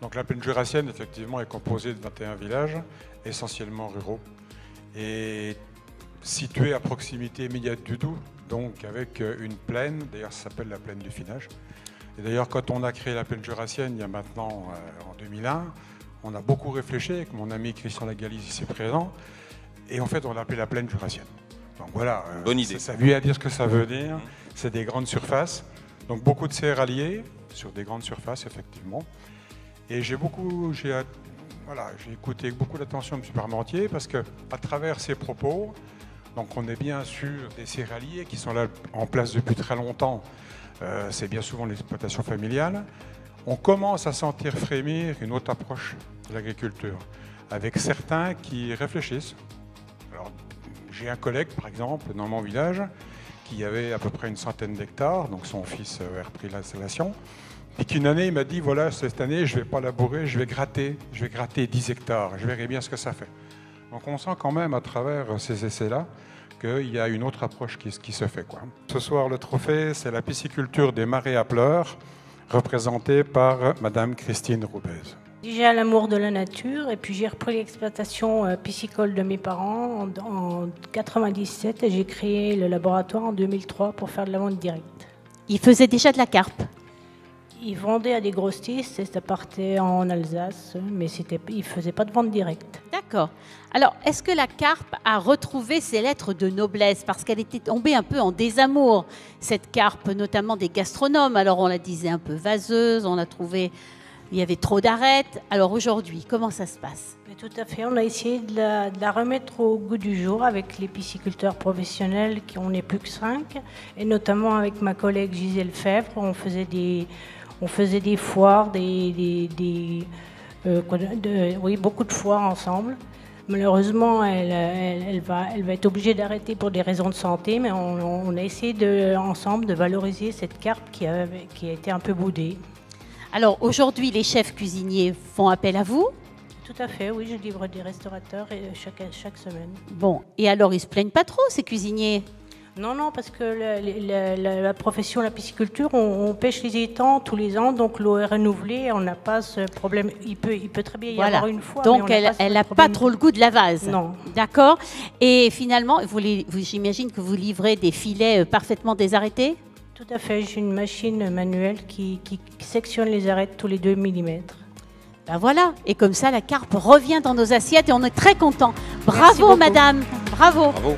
Donc la plaine jurassienne, effectivement, est composée de 21 villages, essentiellement ruraux, et situés à proximité immédiate du Doubs, donc avec une plaine, d'ailleurs ça s'appelle la plaine du Finage. Et d'ailleurs, quand on a créé la plaine jurassienne, il y a maintenant, en 2001, on a beaucoup réfléchi avec mon ami Christian Lagalise ici présent, et en fait on l'a appelé la plaine jurassienne. Donc voilà, bonne idée. Ça veut dire ce que ça veut dire, c'est des grandes surfaces, donc beaucoup de céréaliers sur des grandes surfaces effectivement. Et j'ai écouté avec beaucoup d'attention M. Parmentier parce qu'à travers ses propos, donc on est bien sûr des céréaliers qui sont là en place depuis très longtemps, c'est bien souvent l'exploitation familiale. On commence à sentir frémir une autre approche de l'agriculture, avec certains qui réfléchissent. Alors, j'ai un collègue, par exemple, dans mon village, qui avait à peu près une centaine d'hectares, donc son fils a repris l'installation, et qu'une année, il m'a dit, voilà, cette année, je ne vais pas labourer, je vais gratter 10 hectares, je verrai bien ce que ça fait. Donc on sent quand même, à travers ces essais-là, qu'il y a une autre approche qui se fait, quoi. Ce soir, le trophée, c'est la pisciculture des marais à pleurs, représentée par Madame Christine Roubez. J'ai un amour de la nature et puis j'ai repris l'exploitation piscicole de mes parents en 97 et j'ai créé le laboratoire en 2003 pour faire de la vente directe. Ils faisaient déjà de la carpe? Ils vendaient à des grossistes et ça partait en Alsace, mais ils ne faisaient pas de vente directe. D'accord. Alors, est-ce que la carpe a retrouvé ses lettres de noblesse? Parce qu'elle était tombée un peu en désamour, cette carpe, notamment des gastronomes. Alors, on la disait un peu vaseuse, on a trouvé... Il y avait trop d'arêtes. Alors aujourd'hui, comment ça se passe? Tout à fait. On a essayé de la remettre au goût du jour avec les pisciculteurs professionnels, qui on n'est plus que 5. Et notamment avec ma collègue Gisèle Fèvre, on faisait des foires, beaucoup de foires ensemble. Malheureusement, elle va être obligée d'arrêter pour des raisons de santé, mais on a essayé ensemble de valoriser cette carpe qui a été un peu boudée. Alors aujourd'hui, les chefs cuisiniers font appel à vous? Tout à fait, oui, je livre des restaurateurs chaque semaine. Bon, et alors ils se plaignent pas trop, ces cuisiniers? Non, parce que la profession, la pisciculture, on pêche les étangs tous les ans, donc l'eau est renouvelée, on n'a pas ce problème. Il peut très bien y avoir une fois. Donc elle n'a pas trop le goût de la vase. Non. D'accord. Et finalement, j'imagine que vous livrez des filets parfaitement désarrêtés? Tout à fait, j'ai une machine manuelle qui sectionne les arêtes tous les 2 mm. Ben voilà, et comme ça la carpe revient dans nos assiettes et on est très contents. Bravo madame, bravo. Bravo.